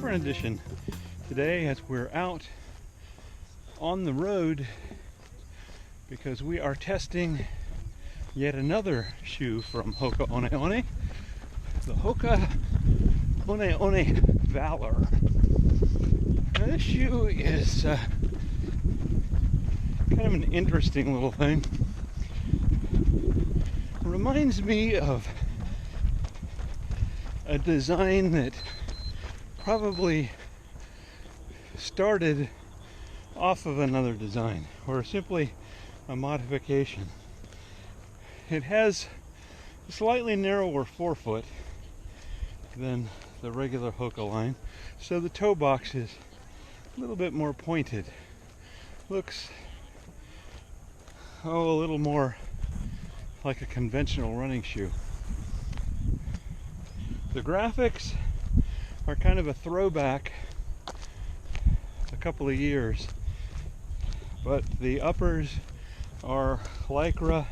different edition today as we're out on the road because we are testing yet another shoe from Hoka One One, the Hoka One One Valor. Now this shoe is kind of an interesting little thing. It reminds me of a design that probably started off of another design, or simply a modification. It has a slightly narrower forefoot than the regular Hoka line, so the toe box is a little bit more pointed. Looks a little more like a conventional running shoe. The graphics are kind of a throwback a couple of years, but the uppers are lycra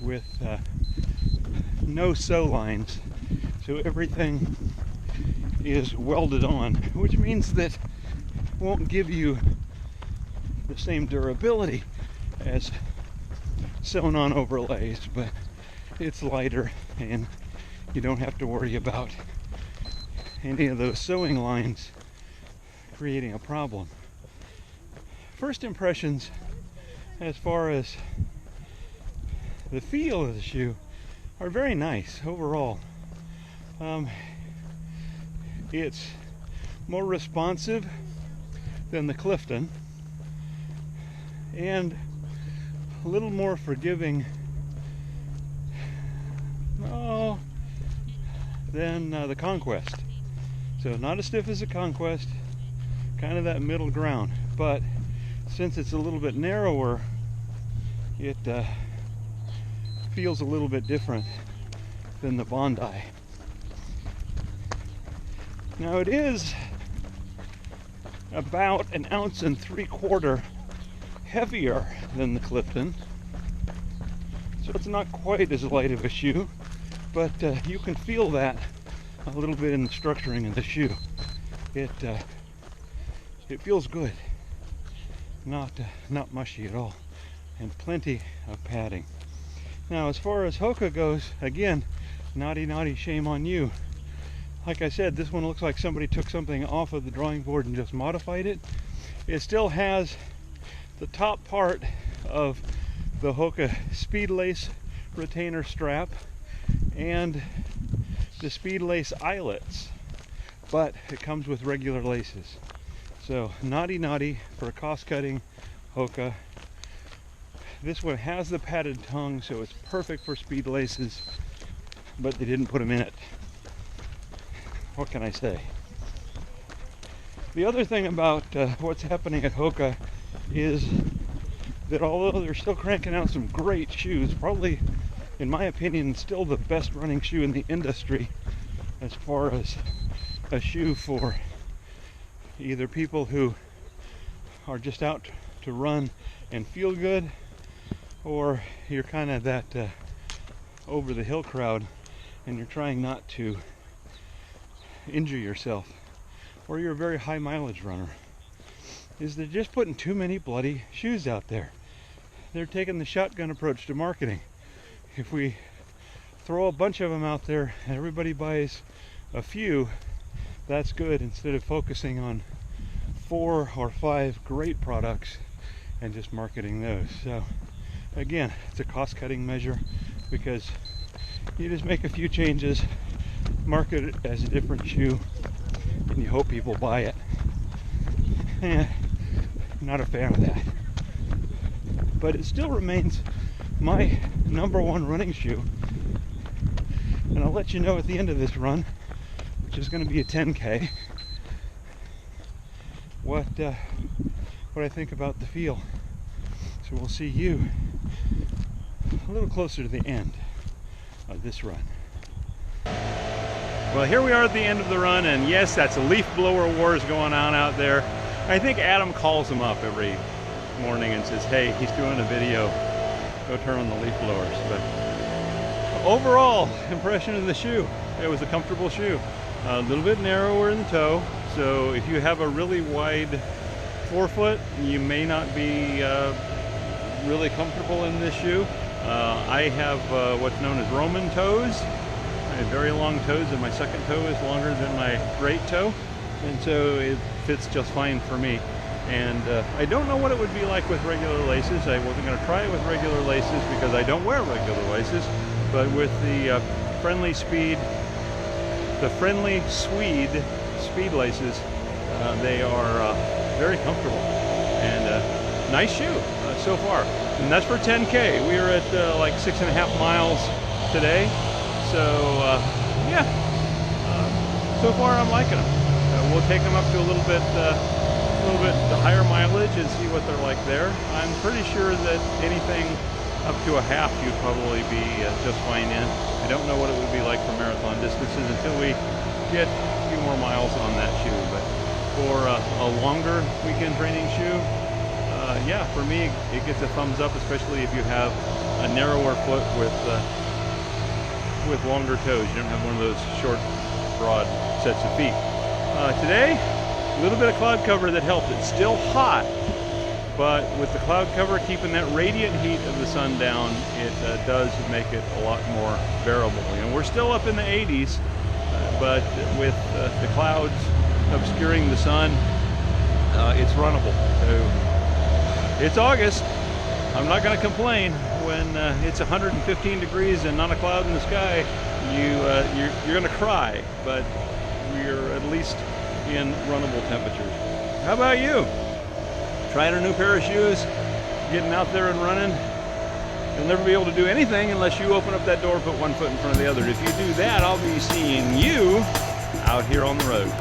with no sew lines, so everything is welded on, which means that it won't give you the same durability as sewn on overlays, but it's lighter and you don't have to worry about any of those sewing lines creating a problem. First impressions as far as the feel of the shoe are very nice overall. It's more responsive than the Clifton and a little more forgiving than the Conquest. So not as stiff as the Conquest, kind of that middle ground, but since it's a little bit narrower, it feels a little bit different than the Bondi. Now it is about 1.75 ounces heavier than the Clifton, so it's not quite as light of a shoe, but you can feel that a little bit in the structuring of the shoe. It feels good, not mushy at all, and plenty of padding. Now as far as Hoka goes, again, naughty shame on you. Like I said, this one looks like somebody took something off of the drawing board and just modified it. It still has the top part of the Hoka speed lace retainer strap and the speed lace eyelets, but it comes with regular laces. So naughty for a cost-cutting Hoka. This one has the padded tongue, so it's perfect for speed laces, but they didn't put them in it. What can I say? The other thing about what's happening at Hoka is that although they're still cranking out some great shoes, probably, in my opinion, still the best running shoe in the industry as far as a shoe for either people who are just out to run and feel good, or you're kind of that over the hill crowd and you're trying not to injure yourself, or you're a very high mileage runner. Is they're just putting too many bloody shoes out there. They're taking the shotgun approach to marketing. If we throw a bunch of them out there and everybody buys a few, that's good, instead of focusing on 4 or 5 great products and just marketing those. So again, it's a cost-cutting measure because you just make a few changes, market it as a different shoe, and you hope people buy it. Not a fan of that. But it still remains my #1 running shoe. And I'll let you know at the end of this run, which is going to be a 10K, what I think about the feel. So we'll see you a little closer to the end of this run. Well, here we are at the end of the run, and yes, that's a leaf blower wars going on out there. I think Adam calls them up every morning and says, hey, he's doing a video, go turn on the leaf blowers. But overall impression of the shoe, it was a comfortable shoe. a little bit narrower in the toe. So if you have a really wide forefoot, you may not be really comfortable in this shoe. I have what's known as Roman toes. I have very long toes, and my second toe is longer than my great toe, and so it fits just fine for me. And I don't know what it would be like with regular laces. I wasn't going to try it with regular laces because I don't wear regular laces, but with the Friendly Swede speed laces, they are very comfortable and nice shoe so far. And that's for 10K. We are at like 6.5 miles today. So yeah, so far I'm liking them. We'll take them up to a little bit higher mileage and see what they're like there. I'm pretty sure that anything up to a half you'd probably be just fine in. I don't know what it would be like for marathon distances until we get a few more miles on that shoe. But for a longer weekend training shoe, yeah, for me it gets a thumbs up, especially if you have a narrower foot with longer toes. You don't have one of those short, broad sets of feet. Today, a little bit of cloud cover that helped. It's still hot, but with the cloud cover keeping that radiant heat of the sun down, it does make it a lot more bearable. And we're still up in the 80s, but with the clouds obscuring the sun, it's runnable. So it's August. I'm not going to complain. When it's 115 degrees and not a cloud in the sky, you're going to cry, but we're at least in runnable temperatures. How about you? Trying a new pair of shoes, getting out there and running? You'll never be able to do anything unless you open up that door and put one foot in front of the other. If you do that, I'll be seeing you out here on the road.